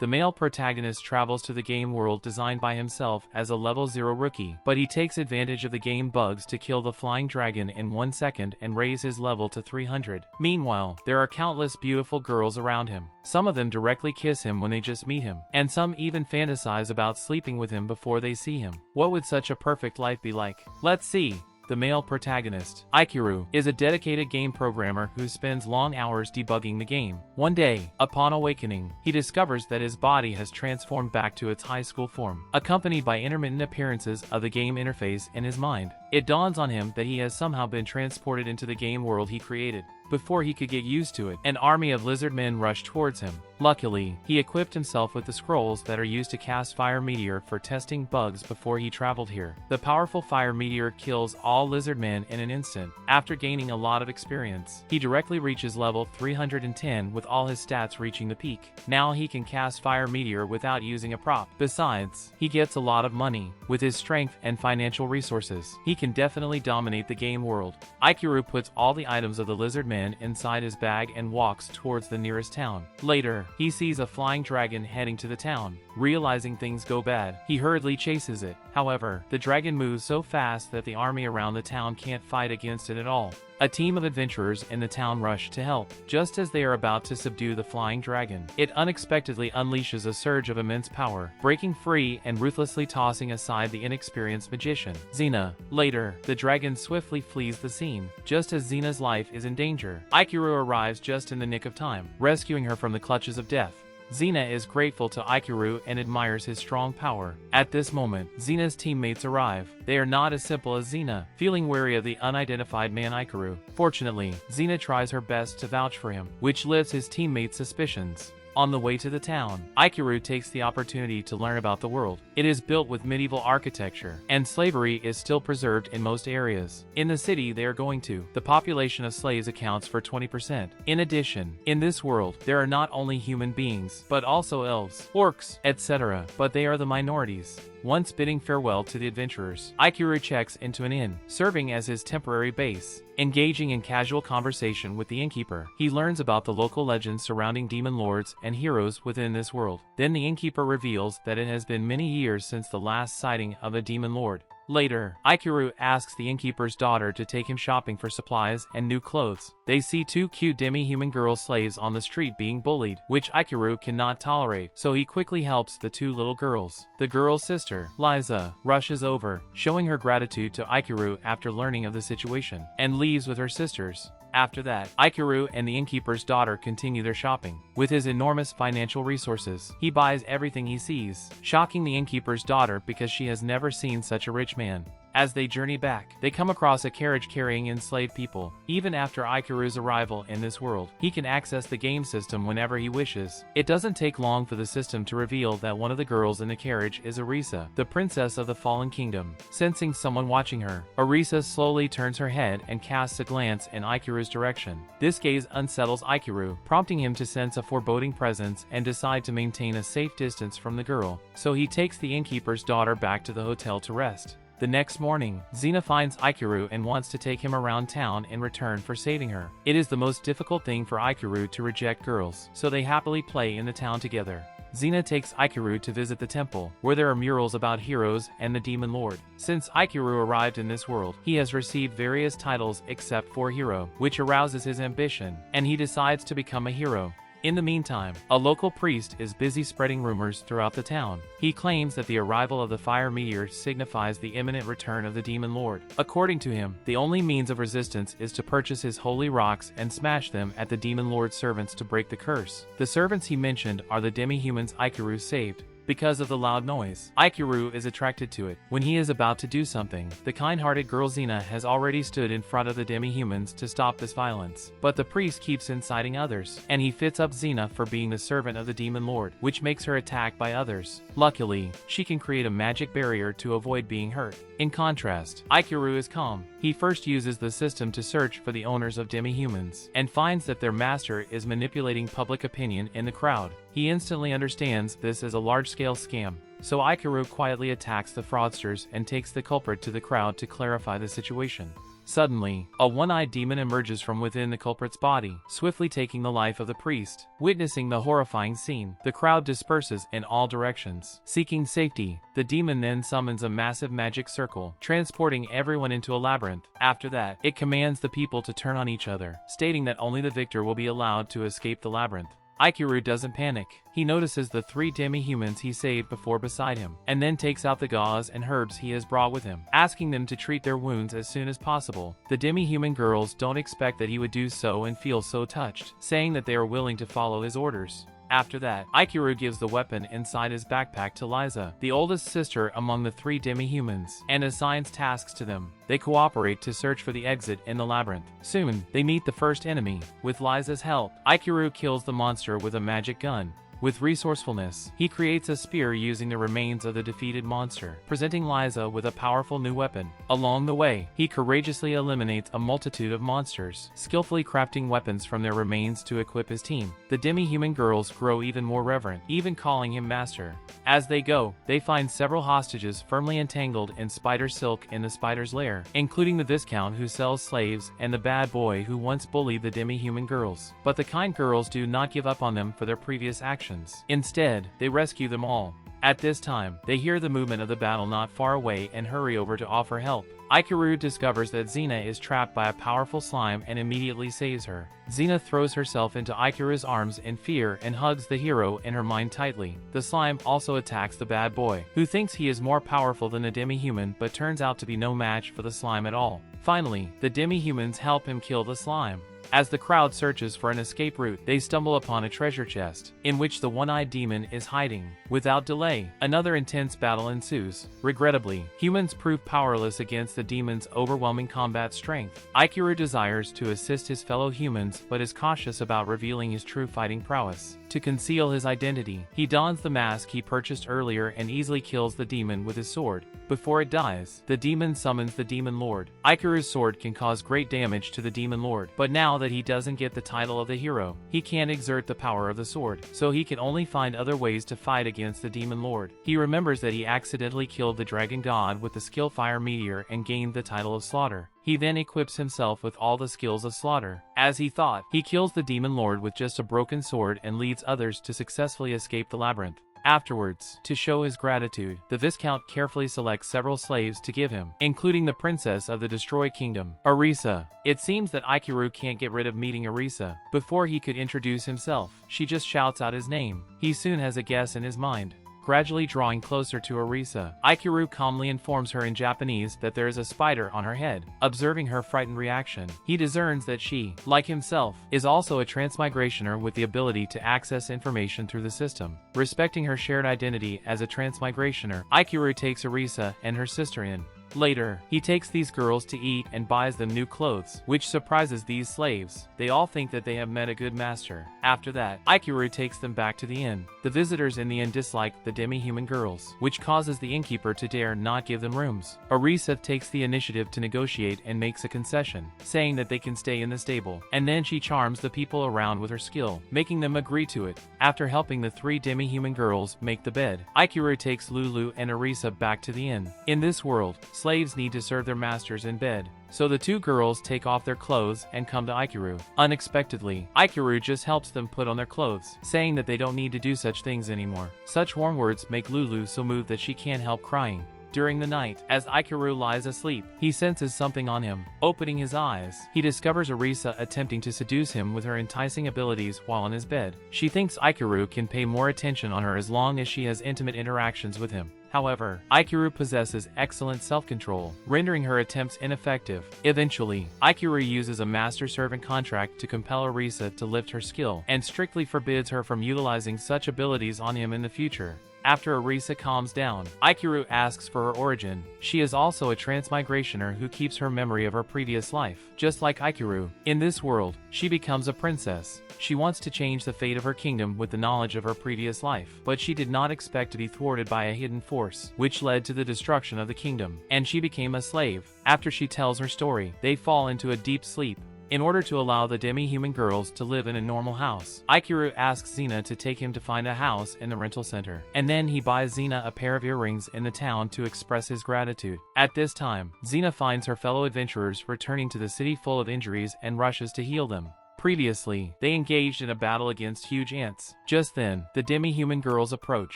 The male protagonist travels to the game world designed by himself as a level 0 rookie, but he takes advantage of the game bugs to kill the flying dragon in 1 second and raise his level to 300. Meanwhile, there are countless beautiful girls around him. Some of them directly kiss him when they just meet him, and some even fantasize about sleeping with him before they see him. What would such a perfect life be like? Let's see. The male protagonist, Ikiru, is a dedicated game programmer who spends long hours debugging the game. One day, upon awakening, he discovers that his body has transformed back to its high school form, accompanied by intermittent appearances of the game interface in his mind. It dawns on him that he has somehow been transported into the game world he created. Before he could get used to it, an army of lizard men rushed towards him. Luckily, he equipped himself with the scrolls that are used to cast fire meteor for testing bugs before he traveled here. The powerful fire meteor kills all lizard men in an instant. After gaining a lot of experience, he directly reaches level 310 with all his stats reaching the peak. Now he can cast fire meteor without using a prop. Besides, he gets a lot of money. With his strength and financial resources, he can definitely dominate the game world. Ikiru puts all the items of the lizard men inside his bag and walks towards the nearest town. Later, he sees a flying dragon heading to the town. Realizing things go bad, he hurriedly chases it. However, the dragon moves so fast that the army around the town can't fight against it at all. A team of adventurers in the town rush to help. Just as they are about to subdue the flying dragon, it unexpectedly unleashes a surge of immense power, breaking free and ruthlessly tossing aside the inexperienced magician, Xena. Later, the dragon swiftly flees the scene. Just as Xena's life is in danger, Ikiru arrives just in the nick of time, rescuing her from the clutches of death. Xena is grateful to Ikiru and admires his strong power. At this moment, Xena's teammates arrive. They are not as simple as Xena, feeling wary of the unidentified man Ikiru. Fortunately, Xena tries her best to vouch for him, which lifts his teammates' suspicions. On the way to the town, Ikiru takes the opportunity to learn about the world. It is built with medieval architecture, and slavery is still preserved in most areas. In the city they are going to, the population of slaves accounts for 20%. In addition, in this world, there are not only human beings, but also elves, orcs, etc., but they are the minorities. Once bidding farewell to the adventurers, Ikiru checks into an inn, serving as his temporary base. Engaging in casual conversation with the innkeeper, he learns about the local legends surrounding demon lords and heroes within this world. Then the innkeeper reveals that it has been many years since the last sighting of a demon lord. Later, Ikiru asks the innkeeper's daughter to take him shopping for supplies and new clothes. They see two cute demi-human girl slaves on the street being bullied, which Ikiru cannot tolerate, so he quickly helps the two little girls. The girl's sister, Liza, rushes over, showing her gratitude to Ikiru after learning of the situation, and leaves with her sisters. After that, Ikiru and the innkeeper's daughter continue their shopping. With his enormous financial resources, he buys everything he sees, shocking the innkeeper's daughter because she has never seen such a rich man. As they journey back, they come across a carriage carrying enslaved people. Even after Ikiru's arrival in this world, he can access the game system whenever he wishes. It doesn't take long for the system to reveal that one of the girls in the carriage is Arisa, the princess of the Fallen Kingdom. Sensing someone watching her, Arisa slowly turns her head and casts a glance in Ikiru's direction. This gaze unsettles Ikiru, prompting him to sense a foreboding presence and decide to maintain a safe distance from the girl. So he takes the innkeeper's daughter back to the hotel to rest. The next morning, Xena finds Ikiru and wants to take him around town in return for saving her. It is the most difficult thing for Ikiru to reject girls, so they happily play in the town together. Xena takes Ikiru to visit the temple, where there are murals about heroes and the demon lord. Since Ikiru arrived in this world, he has received various titles except for hero, which arouses his ambition, and he decides to become a hero. In the meantime, a local priest is busy spreading rumors throughout the town. He claims that the arrival of the fire meteor signifies the imminent return of the demon lord. According to him, the only means of resistance is to purchase his holy rocks and smash them at the demon lord's servants to break the curse. The servants he mentioned are the demi-humans Ikiru saved. Because of the loud noise, Ikiru is attracted to it. When he is about to do something, the kind-hearted girl Xena has already stood in front of the demi-humans to stop this violence. But the priest keeps inciting others, and he fits up Xena for being the servant of the demon lord, which makes her attacked by others. Luckily, she can create a magic barrier to avoid being hurt. In contrast, Ikiru is calm. He first uses the system to search for the owners of demi-humans, and finds that their master is manipulating public opinion in the crowd. He instantly understands this is a large-scale scam, so Ikiru quietly attacks the fraudsters and takes the culprit to the crowd to clarify the situation. Suddenly, a one-eyed demon emerges from within the culprit's body, swiftly taking the life of the priest. Witnessing the horrifying scene, the crowd disperses in all directions. Seeking safety, the demon then summons a massive magic circle, transporting everyone into a labyrinth. After that, it commands the people to turn on each other, stating that only the victor will be allowed to escape the labyrinth. Ikiru doesn't panic. He notices the 3 demi-humans he saved before beside him, and then takes out the gauze and herbs he has brought with him, asking them to treat their wounds as soon as possible. The demi-human girls don't expect that he would do so and feel so touched, saying that they are willing to follow his orders. After that, Ikiru gives the weapon inside his backpack to Liza, the oldest sister among the 3 demi-humans, and assigns tasks to them. They cooperate to search for the exit in the labyrinth. Soon, they meet the first enemy. With Liza's help, Ikiru kills the monster with a magic gun. With resourcefulness, he creates a spear using the remains of the defeated monster, presenting Liza with a powerful new weapon. Along the way, he courageously eliminates a multitude of monsters, skillfully crafting weapons from their remains to equip his team. The demi-human girls grow even more reverent, even calling him master. As they go, they find several hostages firmly entangled in spider silk in the spider's lair, including the Viscount who sells slaves and the bad boy who once bullied the demi-human girls. But the kind girls do not give up on them for their previous actions. Instead, they rescue them all. At this time, they hear the movement of the battle not far away and hurry over to offer help. Ikiru discovers that Xena is trapped by a powerful slime and immediately saves her. Xena throws herself into Ikiru's arms in fear and hugs the hero in her mind tightly. The slime also attacks the bad boy, who thinks he is more powerful than a demi-human but turns out to be no match for the slime at all. Finally, the demi-humans help him kill the slime. As the crowd searches for an escape route, they stumble upon a treasure chest, in which the one-eyed demon is hiding. Without delay, another intense battle ensues. Regrettably, humans prove powerless against the demon's overwhelming combat strength. Ikiru desires to assist his fellow humans but is cautious about revealing his true fighting prowess. To conceal his identity, he dons the mask he purchased earlier and easily kills the demon with his sword. Before it dies, the demon summons the Demon Lord. Ikiru's sword can cause great damage to the Demon Lord, but now that he doesn't get the title of the hero, he can't exert the power of the sword, so he can only find other ways to fight against the Demon Lord. He remembers that he accidentally killed the dragon god with the skill Fire Meteor and gained the title of Slaughter. He then equips himself with all the skills of Slaughter. As he thought, he kills the Demon Lord with just a broken sword and leads others to successfully escape the labyrinth. Afterwards, to show his gratitude, the Viscount carefully selects several slaves to give him, including the princess of the Destroy Kingdom, Arisa. It seems that Ikiru can't get rid of meeting Arisa. Before he could introduce himself, she just shouts out his name. He soon has a guess in his mind. Gradually drawing closer to Arisa, Ikiru calmly informs her in Japanese that there is a spider on her head. Observing her frightened reaction, he discerns that she, like himself, is also a transmigrationer with the ability to access information through the system. Respecting her shared identity as a transmigrationer, Ikiru takes Arisa and her sister in. Later, he takes these girls to eat and buys them new clothes, which surprises these slaves. They all think that they have met a good master. After that, Ikiru takes them back to the inn. The visitors in the inn dislike the demi-human girls, which causes the innkeeper to dare not give them rooms. Arisa takes the initiative to negotiate and makes a concession, saying that they can stay in the stable, and then she charms the people around with her skill, making them agree to it. After helping the 3 demi-human girls make the bed, Ikiru takes Lulu and Arisa back to the inn. In this world, slaves need to serve their masters in bed, so the 2 girls take off their clothes and come to Ikiru. Unexpectedly, Ikiru just helps them put on their clothes, saying that they don't need to do such things anymore. Such warm words make Lulu so moved that she can't help crying. During the night, as Ikiru lies asleep, he senses something on him. Opening his eyes, he discovers Arisa attempting to seduce him with her enticing abilities while on his bed. She thinks Ikiru can pay more attention on her as long as she has intimate interactions with him. However, Ikiru possesses excellent self-control, rendering her attempts ineffective. Eventually, Ikiru uses a master-servant contract to compel Arisa to lift her skill, and strictly forbids her from utilizing such abilities on him in the future. After Arisa calms down, Ikiru asks for her origin. She is also a transmigrationer who keeps her memory of her previous life. Just like Ikiru, in this world, she becomes a princess. She wants to change the fate of her kingdom with the knowledge of her previous life, but she did not expect to be thwarted by a hidden force, which led to the destruction of the kingdom, and she became a slave. After she tells her story, they fall into a deep sleep. In order to allow the demi-human girls to live in a normal house, Ikiru asks Xena to take him to find a house in the rental center, and then he buys Xena a pair of earrings in the town to express his gratitude. At this time, Xena finds her fellow adventurers returning to the city full of injuries and rushes to heal them. Previously, they engaged in a battle against huge ants. Just then, the demi-human girls approach,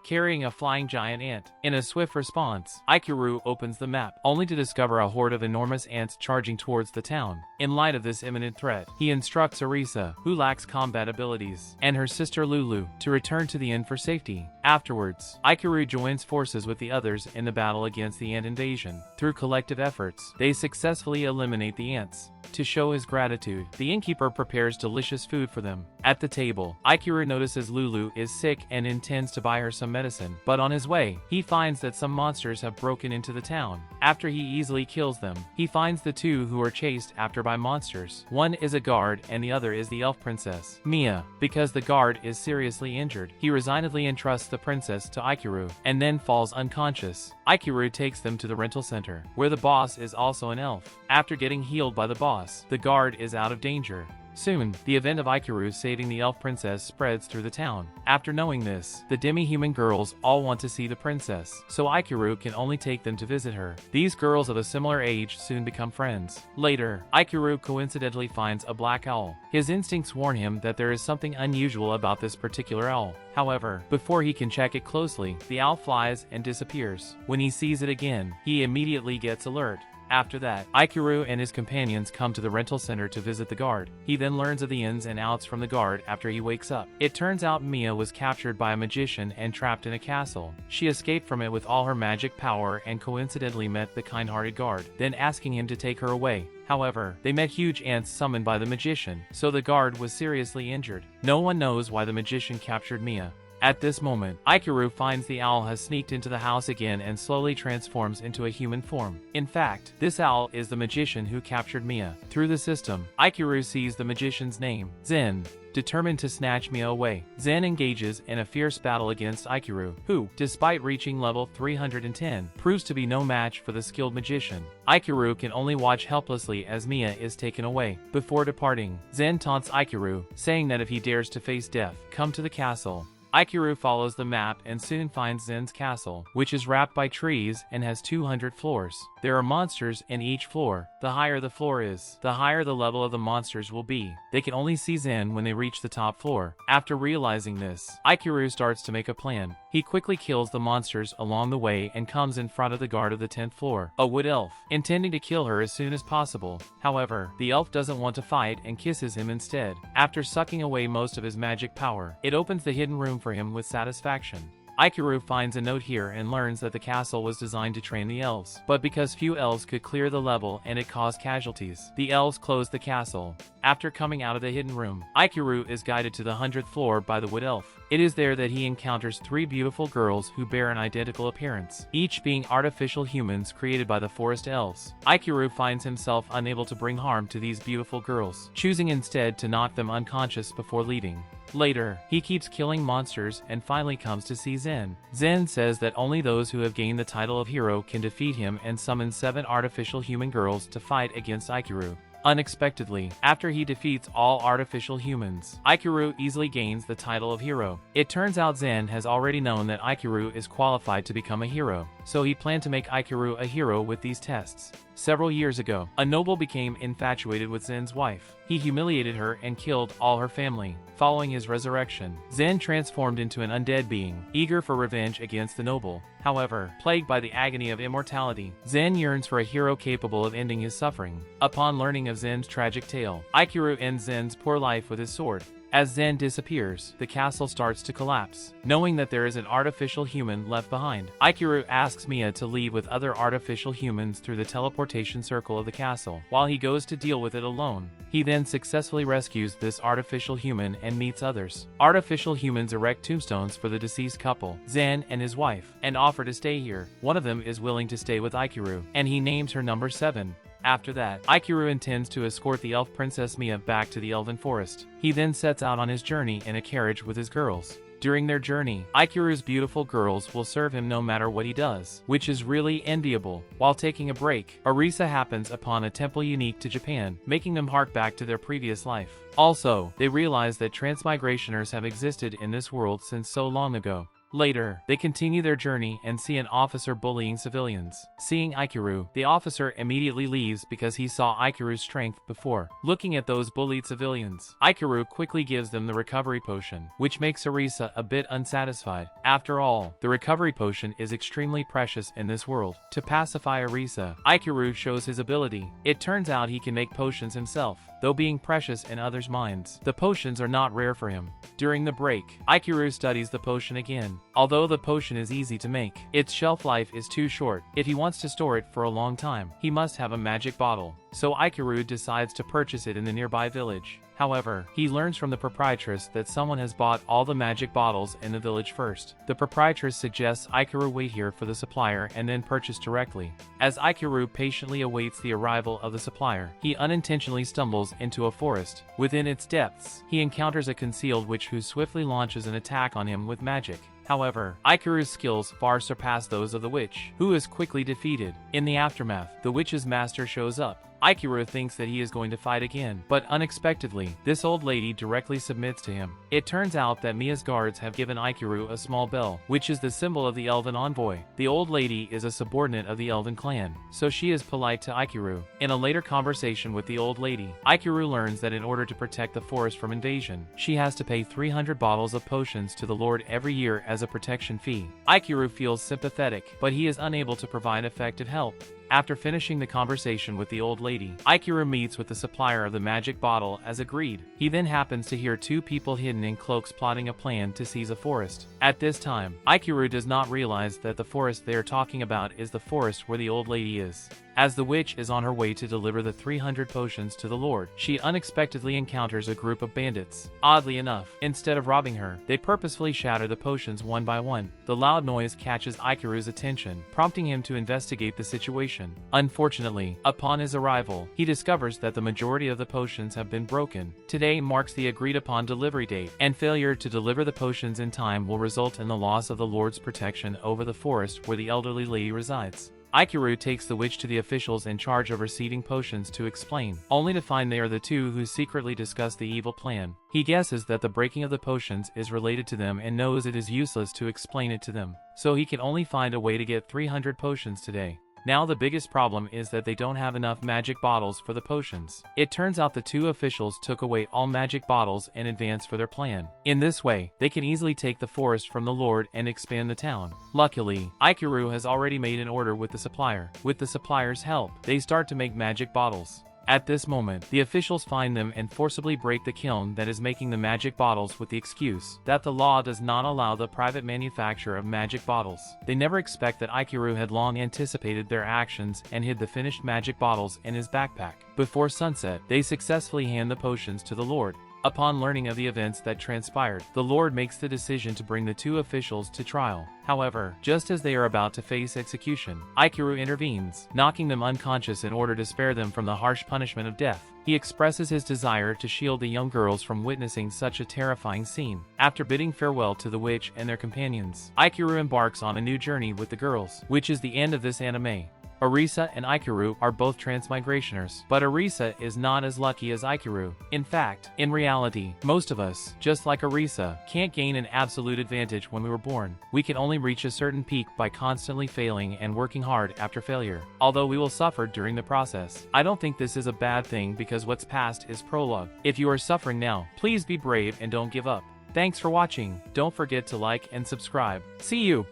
carrying a flying giant ant. In a swift response, Ikiru opens the map, only to discover a horde of enormous ants charging towards the town. In light of this imminent threat, he instructs Arisa, who lacks combat abilities, and her sister Lulu, to return to the inn for safety. Afterwards, Ikiru joins forces with the others in the battle against the ant invasion. Through collective efforts, they successfully eliminate the ants. To show his gratitude, the innkeeper prepares delicious food for them. At the table, Ikiru notices Lulu is sick and intends to buy her some medicine, but on his way, he finds that some monsters have broken into the town. After he easily kills them, he finds the two who are chased after by monsters. One is a guard and the other is the elf princess, Mia. Because the guard is seriously injured, he resignedly entrusts the princess to Ikiru, and then falls unconscious. Ikiru takes them to the rental center, where the boss is also an elf. After getting healed by the boss, the guard is out of danger. Soon, the event of Ikiru saving the elf princess spreads through the town. After knowing this, the demi-human girls all want to see the princess, so Ikiru can only take them to visit her. These girls of a similar age soon become friends. Later, Ikiru coincidentally finds a black owl. His instincts warn him that there is something unusual about this particular owl. However, before he can check it closely, the owl flies and disappears. When he sees it again, he immediately gets alert. After that, Ikiru and his companions come to the rental center to visit the guard. He then learns of the ins and outs from the guard after he wakes up. It turns out Mia was captured by a magician and trapped in a castle. She escaped from it with all her magic power and coincidentally met the kind-hearted guard, then asking him to take her away. However, they met huge ants summoned by the magician, so the guard was seriously injured. No one knows why the magician captured Mia. At this moment, Ikiru finds the owl has sneaked into the house again and slowly transforms into a human form. In fact, this owl is the magician who captured Mia. Through the system, Ikiru sees the magician's name, Zen. Determined to snatch Mia away, Zen engages in a fierce battle against Ikiru, who, despite reaching level 310, proves to be no match for the skilled magician. Ikiru can only watch helplessly as Mia is taken away. Before departing, Zen taunts Ikiru, saying that if he dares to face death, come to the castle. Ikiru follows the map and soon finds Zen's castle, which is wrapped by trees and has 200 floors. There are monsters in each floor. The higher the floor is, the higher the level of the monsters will be. They can only see Zen when they reach the top floor. After realizing this, Ikiru starts to make a plan. He quickly kills the monsters along the way and comes in front of the guard of the 10th floor, a wood elf, intending to kill her as soon as possible. However, the elf doesn't want to fight and kisses him instead. After sucking away most of his magic power, it opens the hidden room for him with satisfaction. Ikiru finds a note here and learns that the castle was designed to train the elves, but because few elves could clear the level and it caused casualties, the elves closed the castle. After coming out of the hidden room, Ikiru is guided to the 100th floor by the wood elf. It is there that he encounters 3 beautiful girls who bear an identical appearance, each being artificial humans created by the forest elves. Ikiru finds himself unable to bring harm to these beautiful girls, choosing instead to knock them unconscious before leaving. Later, he keeps killing monsters and finally comes to see Zen. Zen says that only those who have gained the title of hero can defeat him and summons 7 artificial human girls to fight against Ikiru. Unexpectedly, after he defeats all artificial humans, Ikiru easily gains the title of hero. It turns out Zen has already known that Ikiru is qualified to become a hero, so he planned to make Ikiru a hero with these tests. Several years ago, a noble became infatuated with Zen's wife. He humiliated her and killed all her family. Following his resurrection, Zen transformed into an undead being, eager for revenge against the noble. However, plagued by the agony of immortality, Zen yearns for a hero capable of ending his suffering. Upon learning of Zen's tragic tale, Ikiru ends Zen's poor life with his sword. As Zen disappears, the castle starts to collapse. Knowing that there is an artificial human left behind, Ikiru asks Mia to leave with other artificial humans through the teleportation circle of the castle, while he goes to deal with it alone. He then successfully rescues this artificial human and meets others. Artificial humans erect tombstones for the deceased couple, Zen and his wife, and offer to stay here. One of them is willing to stay with Ikiru, and he names her number 7. After that, Ikiru intends to escort the elf princess Mia back to the elven forest. He then sets out on his journey in a carriage with his girls. During their journey, Ikuru's beautiful girls will serve him no matter what he does, which is really enviable. While taking a break, Arisa happens upon a temple unique to Japan, making them hark back to their previous life. Also, they realize that transmigrationers have existed in this world since so long ago. Later, they continue their journey and see an officer bullying civilians. Seeing Ikuru, the officer immediately leaves because he saw Ikuru's strength before. Looking at those bullied civilians, Ikuru quickly gives them the recovery potion, which makes Arisa a bit unsatisfied. After all, the recovery potion is extremely precious in this world. To pacify Arisa, Ikuru shows his ability. It turns out he can make potions himself, though being precious in others' minds. The potions are not rare for him. During the break, Ikuru studies the potion again. Although the potion is easy to make, its shelf life is too short. If he wants to store it for a long time, he must have a magic bottle. So Ikuru decides to purchase it in the nearby village. However, he learns from the proprietress that someone has bought all the magic bottles in the village first. The proprietress suggests Ikuru wait here for the supplier and then purchase directly. As Ikuru patiently awaits the arrival of the supplier, he unintentionally stumbles into a forest. Within its depths, he encounters a concealed witch who swiftly launches an attack on him with magic. However, Ikuru's skills far surpass those of the witch, who is quickly defeated. In the aftermath, the witch's master shows up. Ikuru thinks that he is going to fight again, but unexpectedly, this old lady directly submits to him. It turns out that Mia's guards have given Ikuru a small bell, which is the symbol of the elven envoy. The old lady is a subordinate of the elven clan, so she is polite to Ikuru. In a later conversation with the old lady, Ikuru learns that in order to protect the forest from invasion, she has to pay 300 bottles of potions to the lord every year as a protection fee. Ikuru feels sympathetic, but he is unable to provide effective help. After finishing the conversation with the old lady, Ikuru meets with the supplier of the magic bottle as agreed. He then happens to hear two people hidden in cloaks plotting a plan to seize a forest. At this time, Ikuru does not realize that the forest they are talking about is the forest where the old lady is. As the witch is on her way to deliver the 300 potions to the lord, she unexpectedly encounters a group of bandits. Oddly enough, instead of robbing her, they purposefully shatter the potions one by one. The loud noise catches Ikuru's attention, prompting him to investigate the situation. Unfortunately, upon his arrival, he discovers that the majority of the potions have been broken. Today marks the agreed-upon delivery date, and failure to deliver the potions in time will result in the loss of the lord's protection over the forest where the elderly lady resides. Ikuru takes the witch to the officials in charge of receiving potions to explain, only to find they are the two who secretly discuss the evil plan. He guesses that the breaking of the potions is related to them and knows it is useless to explain it to them, so he can only find a way to get 300 potions today. Now the biggest problem is that they don't have enough magic bottles for the potions. It turns out the two officials took away all magic bottles in advance for their plan. In this way, they can easily take the forest from the lord and expand the town. Luckily, Ikuru has already made an order with the supplier. With the supplier's help, they start to make magic bottles. At this moment, the officials find them and forcibly break the kiln that is making the magic bottles with the excuse that the law does not allow the private manufacture of magic bottles. They never expect that Ikuru had long anticipated their actions and hid the finished magic bottles in his backpack. Before sunset, they successfully hand the potions to the lord. Upon learning of the events that transpired, the lord makes the decision to bring the two officials to trial. However, just as they are about to face execution, Ikuru intervenes, knocking them unconscious in order to spare them from the harsh punishment of death. He expresses his desire to shield the young girls from witnessing such a terrifying scene. After bidding farewell to the witch and their companions, Ikuru embarks on a new journey with the girls, which is the end of this anime. Arisa and Ikuru are both transmigrationers, but Arisa is not as lucky as Ikuru. In fact, in reality, most of us, just like Arisa, can't gain an absolute advantage when we were born. We can only reach a certain peak by constantly failing and working hard after failure, although we will suffer during the process. I don't think this is a bad thing because what's past is prologue. If you are suffering now, please be brave and don't give up. Thanks for watching. Don't forget to like and subscribe. See you!